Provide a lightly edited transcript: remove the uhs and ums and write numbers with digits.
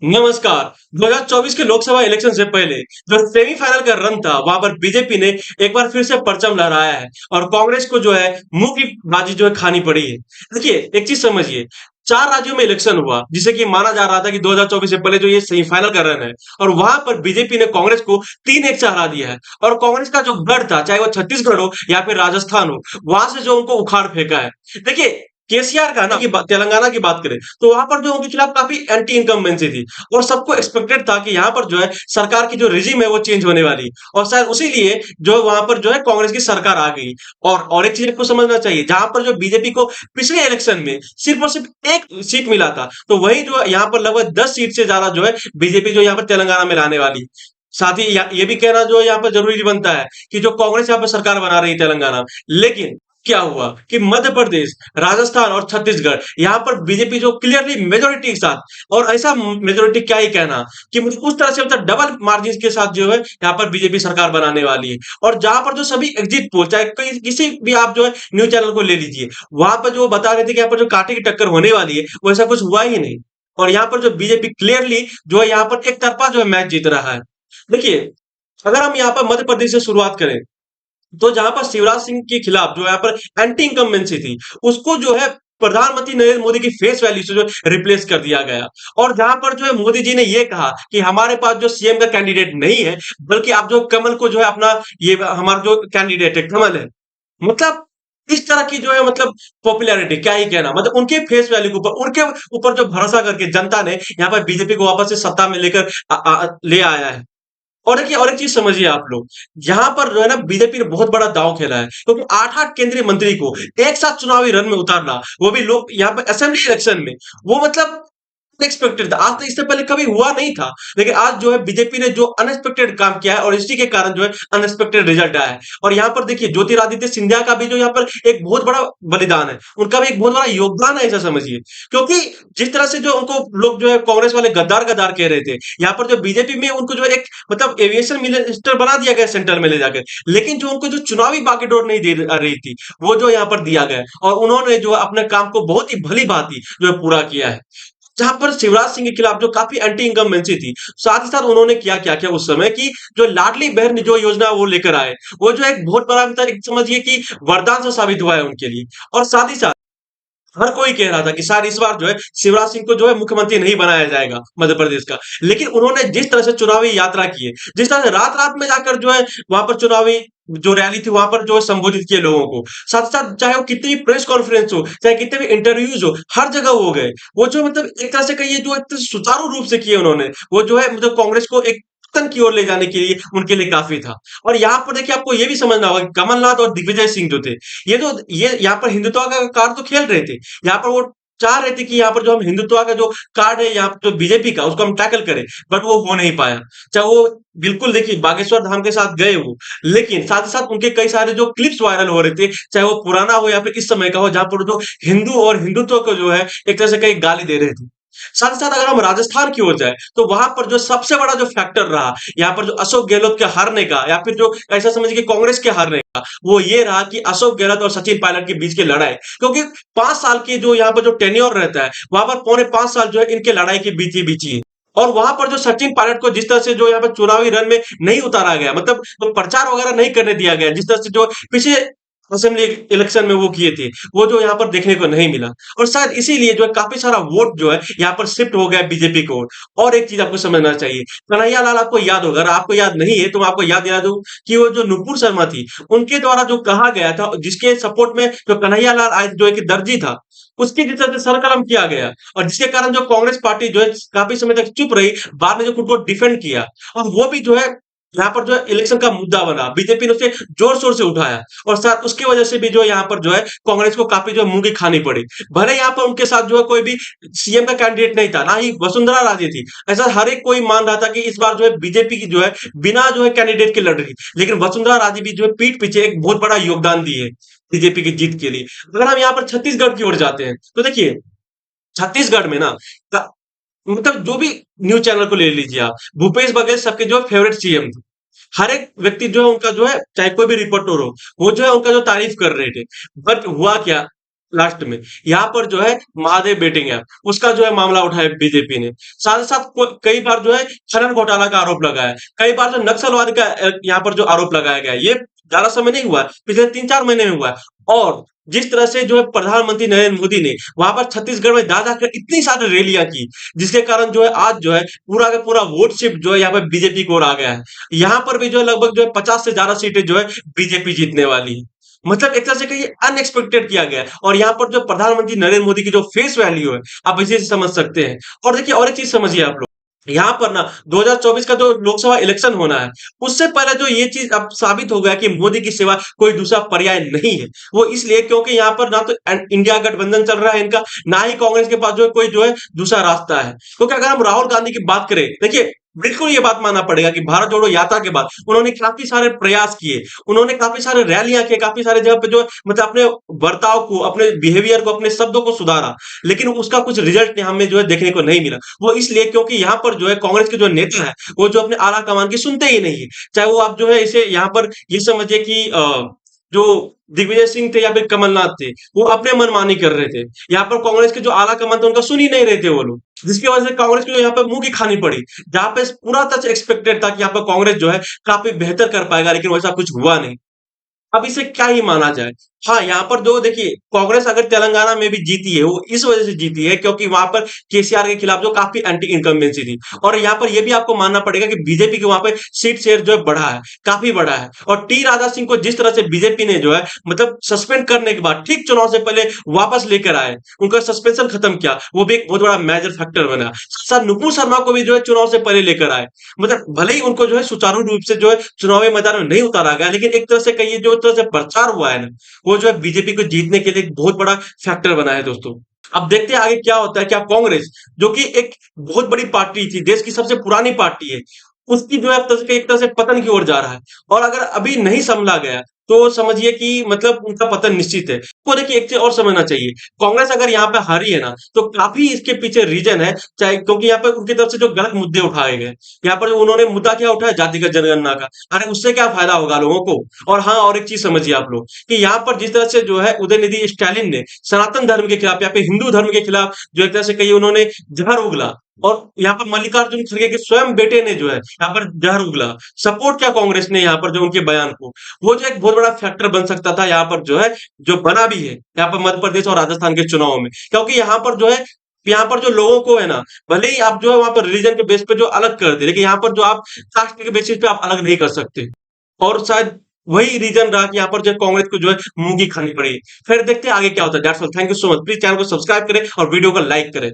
नमस्कार। 2024 के लोकसभा इलेक्शन से पहले जो सेमीफाइनल का रन था, वहां पर बीजेपी ने एक बार फिर से परचम लहराया है और कांग्रेस को जो है मुंह की बाजी जो है खानी पड़ी है। देखिए, एक चीज समझिए, 4 राज्यों में इलेक्शन हुआ, जिसे कि माना जा रहा था कि 2024 से पहले जो ये सेमीफाइनल का रन है, और वहां पर बीजेपी ने कांग्रेस को 3-1 से हरा दिया है। और कांग्रेस का जो गढ़ था, चाहे वो छत्तीसगढ़ हो या फिर राजस्थान हो, वहां से जो उनको उखाड़ फेंका है। देखिए, केसीआर का ना तेलंगाना की बात करें तो वहां पर जो उनके खिलाफ काफी एंटी इनकम्बेंसी थी, और सबको एक्सपेक्टेड था कि यहाँ पर जो है सरकार की जो रिजिम है वो चेंज होने वाली है, और शायद उसी लिए जो वहां पर जो है कांग्रेस की सरकार आ गई। और एक चीज आपको समझना चाहिए, जहां पर जो बीजेपी को पिछले इलेक्शन में सिर्फ और सिर्फ एक सीट मिला था, तो वही जो है यहाँ पर लगभग 10 सीट से ज्यादा जो है बीजेपी जो यहाँ पर तेलंगाना में लाने वाली है। साथ ही ये भी कहना जो है यहाँ पर जरूरी बनता है कि जो कांग्रेस यहाँ पर सरकार बना रही है तेलंगाना में। लेकिन क्या हुआ कि मध्य प्रदेश, राजस्थान और छत्तीसगढ़ यहाँ पर बीजेपी जो क्लियरली मेजोरिटी के साथ, और ऐसा मेजोरिटी क्या ही कहना कि मतलब उस तरह से मतलब डबल मार्जिन के साथ जो है यहाँ पर बीजेपी सरकार बनाने वाली है। और जहां पर जो सभी एग्जिट पोल, चाहे किसी भी आप जो है न्यूज चैनल को ले लीजिए, वहां पर जो बता रहे थे कि यहाँ पर जो कांटे की टक्कर होने वाली है, वैसा कुछ हुआ ही नहीं। और यहाँ पर जो बीजेपी क्लियरली जो है यहाँ पर एक तरफा जो है मैच जीत रहा है। देखिए, अगर हम यहाँ पर मध्य प्रदेश से शुरुआत करें, तो जहां पर शिवराज सिंह के खिलाफ जो यहाँ पर एंटी इनकम्बेंसी थी, उसको जो है प्रधानमंत्री नरेंद्र मोदी की फेस वैल्यू से जो रिप्लेस कर दिया गया। और जहां पर जो है मोदी जी ने ये कहा कि हमारे पास जो सीएम का कैंडिडेट नहीं है, बल्कि आप जो कमल को जो है अपना, ये हमारा जो कैंडिडेट है कमल है, मतलब इस तरह की जो है मतलब पॉपुलैरिटी क्या ही कहना, मतलब उनके फेस वैल्यू के ऊपर, उनके ऊपर जो भरोसा करके जनता ने यहाँ पर बीजेपी को वापस से सत्ता में लेकर ले आया है। और देखिए, और एक चीज समझिए आप लोग, यहाँ पर जो है ना बीजेपी ने बहुत बड़ा दांव खेला है, क्योंकि 8-8 केंद्रीय मंत्री को एक साथ चुनावी रण में उतारना, वो भी लोग यहाँ पर असेंबली इलेक्शन में, वो मतलब अनएक्सपेक्टेड था। आज तक इससे पहले कभी हुआ नहीं था। लेकिन आज जो है बीजेपी ने जो अनएक्सपेक्टेड काम किया है, और इसी के कारण जो है अनएक्सपेक्टेड रिजल्ट आया है। और यहाँ पर देखिए, ज्योतिरादित्य सिंधिया का भी जो यहाँ पर एक बहुत बड़ा बलिदान है, उनका भी एक बहुत बड़ा योगदान है, ऐसा समझिए। क्योंकि जिस तरह से जो उनको लोग जो है कांग्रेस वाले गद्दार गद्दार कह रहे थे, यहाँ पर जो बीजेपी में उनको जो एक मतलब एविएशन मिनिस्टर बना दिया गया सेंटर में ले जाकर, लेकिन जो उनको जो चुनावी बागडोर नहीं दे रही थी, वो जो यहाँ पर दिया गया, और उन्होंने जो अपने काम को बहुत ही भली भांति जो है पूरा किया है। जहां पर शिवराज सिंह के खिलाफ जो काफी एंटी इनकम्बेंसी थी, साथ ही साथ उन्होंने क्या क्या किया उस समय की, जो लाडली बहन जो योजना वो लेकर आए, वो जो एक बहुत बड़ा मतलब एक समझिए कि वरदान सा साबित हुआ है उनके लिए। और साथ ही साथ हर कोई कह रहा था कि शायद इस बार जो है शिवराज सिंह को जो है मुख्यमंत्री नहीं बनाया जाएगा मध्य प्रदेश का। लेकिन उन्होंने जिस तरह से चुनावी यात्रा की है, जिस तरह से रात रात में जाकर जो है वहां पर चुनावी जो रैली थी वहां पर जो है संबोधित किए लोगों को, साथ साथ चाहे वो कितनी भी प्रेस कॉन्फ्रेंस हो, चाहे कितने भी इंटरव्यूज हो, हर जगह वो गए। वो जो मतलब एक तरह से कहिए जो एक सुचारू रूप से किए उन्होंने, वो जो है मतलब कांग्रेस को एक पतन की ओर ले जाने के लिए उनके लिए काफी था। और यहाँ पर देखिए, आपको ये भी समझना होगा कि कमलनाथ और दिग्विजय सिंह जो थे, ये यहाँ पर हिंदुत्व का कार्ड तो खेल रहे थे। यहाँ पर वो चाह रहे थे कि यहाँ पर जो हम हिंदुत्व का जो कार्ड है यहाँ पर जो बीजेपी का, उसको हम टैकल करें, बट वो हो नहीं पाया। चाहे वो बिल्कुल देखिए बागेश्वर धाम के साथ गए वो, लेकिन साथ ही साथ उनके कई सारे जो क्लिप्स वायरल हो रहे थे, चाहे वो पुराना हो या फिर इस समय का हो, जहां पर जो हिंदू और हिंदुत्व को जो है एक तरह से कई गाली दे रहे थे। साथ ही साथ अगर हम राजस्थान की ओर जाए, तो वहां पर जो सबसे बड़ा जो फैक्टर रहा यहाँ पर जो अशोक गहलोत के हारने का, या फिर जो ऐसा समझिए कि कांग्रेस के हारने का, वो ये रहा कि अशोक गहलोत और सचिन पायलट के बीच की लड़ाई। क्योंकि 5 साल की जो यहाँ पर जो टेन्योर रहता है, वहां पर पौने 5 साल जो है इनके लड़ाई के बीच ही है। और वहां पर जो सचिन पायलट को जिस तरह से जो यहाँ पर चुनावी रण में नहीं उतारा गया, मतलब तो प्रचार वगैरह नहीं करने दिया गया, जिस तरह से जो पिछले असेंबली इलेक्शन में वो किए थे, वो जो यहाँ पर देखने को नहीं मिला। और शायद इसीलिए जो है काफी सारा वोट जो है यहाँ पर शिफ्ट हो गया बीजेपी को। और एक चीज आपको समझना चाहिए, कन्हैया लाल आपको याद होगा, अगर आपको याद नहीं है तो मैं आपको याद दिला दूं कि वो जो नुपुर शर्मा थी, उनके द्वारा जो कहा गया था, जिसके सपोर्ट में जो कन्हैया लाल आज जो एक दर्जी था, उसकी जिस तरह से सरकलम किया गया, और जिसके कारण जो कांग्रेस पार्टी जो है काफी समय तक चुप रही, बाद में जो खुद को डिफेंड किया, और वो भी जो है यहाँ पर जो है इलेक्शन का मुद्दा बना, बीजेपी ने उसे जोर शोर से उठाया। और साथ उसकी वजह से भी जो यहाँ पर जो है कांग्रेस को काफी जो है मुंह की खानी पड़ी। भले यहाँ पर उनके साथ जो है कोई भी सीएम का कैंडिडेट नहीं था, ना ही वसुंधरा राजे थी, ऐसा हर एक कोई मान रहा था कि इस बार जो है बीजेपी की जो है बिना जो है कैंडिडेट के लड़ रही। लेकिन वसुंधरा राजे भी जो है पीठ पीछे एक बहुत बड़ा योगदान दिए बीजेपी की जीत के लिए। अगर हम यहाँ पर छत्तीसगढ़ की ओर जाते हैं, तो देखिए छत्तीसगढ़ में ना मतलब जो भी न्यूज चैनल को ले लीजिए आप, भूपेश बघेल सबके जो फेवरेट सीएम थे। हर एक व्यक्ति जो है उनका जो है, चाहे कोई भी रिपोर्टर हो, वो जो है उनका जो तारीफ कर रहे थे। बट हुआ क्या, लास्ट में यहाँ पर जो है महादेव बेटिंग ऐप उसका जो है मामला उठाया बीजेपी ने। साथ ही साथ कई बार जो है खनन घोटाला का आरोप लगाया है, कई बार जो नक्सलवाद का यहाँ पर जो आरोप लगाया गया है, ये ज्यादा समय नहीं हुआ है, पिछले 3-4 महीने में हुआ है। और जिस तरह से जो है प्रधानमंत्री नरेंद्र मोदी ने वहां पर छत्तीसगढ़ में जा जाकर इतनी सारी रैलियां की, जिसके कारण जो है आज जो है पूरा का पूरा वोट शिफ्ट जो है यहाँ पर बीजेपी को ओर आ गया है। यहाँ पर भी जो है लगभग जो है 50 से ज्यादा सीटें जो है बीजेपी जीतने वाली है। मतलब एक तरह से कहिए अनएक्सपेक्टेड किया गया है। और यहाँ पर जो प्रधानमंत्री नरेंद्र मोदी की जो फेस वैल्यू है, आप इसे समझ सकते हैं। और देखिए और एक चीज समझिए आप लोग, यहाँ पर ना 2024 का जो लोकसभा इलेक्शन होना है, उससे पहले जो ये चीज अब साबित हो गया कि मोदी की सिवा कोई दूसरा पर्याय नहीं है। वो इसलिए क्योंकि यहाँ पर ना तो इंडिया गठबंधन चल रहा है इनका, ना ही कांग्रेस के पास जो है कोई जो है दूसरा रास्ता है। क्योंकि अगर हम राहुल गांधी की बात करें, देखिए बिल्कुल ये बात मानना पड़ेगा कि भारत जोड़ो यात्रा के बाद उन्होंने काफी सारे प्रयास किए, उन्होंने काफी सारे रैलियां किए, काफी सारे जगह पे जो मतलब अपने बर्ताव को, अपने बिहेवियर को, अपने शब्दों को सुधारा, लेकिन उसका कुछ रिजल्ट हमें जो है देखने को नहीं मिला। वो इसलिए क्योंकि यहाँ पर जो है कांग्रेस के जो नेता है, वो जो अपने आला कमान की सुनते ही नहीं है। चाहे वो आप जो है इसे यहाँ पर ये समझिए कि जो दिग्विजय सिंह थे या फिर कमलनाथ थे, वो अपने मनमानी कर रहे थे। यहाँ पर कांग्रेस के जो आला कमान थे उनका सुन ही नहीं रहे थे वो लोग, जिसकी वजह से कांग्रेस को यहाँ पे मुंह की खानी पड़ी। जहां पे पूरा सच एक्सपेक्टेड था कि यहाँ पर कांग्रेस जो है काफी बेहतर कर पाएगा, लेकिन वैसा कुछ हुआ नहीं। अब इसे क्या ही माना जाए। हाँ, यहाँ पर जो देखिए कांग्रेस अगर तेलंगाना में भी जीती है, वो इस वजह से जीती है क्योंकि वहां पर केसीआर के खिलाफ जो काफी एंटी इनकम्बेंसी थी। और यहाँ पर ये भी आपको मानना पड़ेगा कि बीजेपी के वहां पे सीट शेयर जो है बढ़ा है, काफी बढ़ा है। और टी राजा सिंह को जिस तरह से बीजेपी ने जो है मतलब सस्पेंड करने के बाद ठीक चुनाव से पहले वापस लेकर आए, उनका सस्पेंशन खत्म किया, वो भी एक बहुत बड़ा मेजर फैक्टर बना। साथ नुपुर शर्मा को भी जो है चुनाव से पहले लेकर आए। मतलब भले ही उनको जो है सुचारू रूप से जो है चुनावी मैदान में नहीं उतारा गया, लेकिन एक तरह से कहिए जो तरह से प्रचार हुआ है ना, वो जो है बीजेपी को जीतने के लिए एक बहुत बड़ा फैक्टर बना है दोस्तों। अब देखते हैं आगे क्या होता है। क्या कांग्रेस जो कि एक बहुत बड़ी पार्टी थी, देश की सबसे पुरानी पार्टी है, उसकी जो है अब एक तरह से पतन की ओर जा रहा है। और अगर अभी नहीं संभला गया तो समझिए कि मतलब उनका पतन निश्चित है। तो देखिए एक चीज और समझना चाहिए, कांग्रेस अगर यहाँ पे हारी है ना, तो काफी इसके पीछे रीजन है। चाहे क्योंकि यहाँ पे उनकी तरफ से जो गलत मुद्दे उठाए गए, यहाँ पर जो उन्होंने मुद्दा क्या उठाया, जातिगत जनगणना का। अरे उससे क्या फायदा होगा लोगों को। और हाँ, और एक चीज समझिए आप लोग कि यहाँ पर जिस तरह से जो है उदयनिधि स्टालिन ने सनातन धर्म के खिलाफ या फिर हिंदू धर्म के खिलाफ जो एक तरह से कहिए उन्होंने जहर उगला, और यहाँ पर मल्लिकार्जुन खड़गे के स्वयं बेटे ने जो है यहाँ पर जहर उगला, सपोर्ट किया कांग्रेस ने यहाँ पर जो उनके बयान को, वो जो एक बहुत बड़ा फैक्टर बन सकता था यहाँ पर जो है, जो बना भी है यहाँ पर मध्य प्रदेश और राजस्थान के चुनाव में। क्योंकि यहाँ पर जो है, यहाँ पर जो लोगों को है ना, भले ही आप जो है वहां पर रिलीजन के बेस पे जो अलग कर दे, लेकिन यहाँ पर जो आप कास्ट के बेसिस पे आप अलग नहीं कर सकते। और शायद वही रीजन रहा कि यहाँ पर जो कांग्रेस को जो है मुंह की खानी पड़ी। फिर देखते हैं आगे क्या होता है। That's all, thank you so much. Please channel को सब्सक्राइब करें और वीडियो को लाइक करें।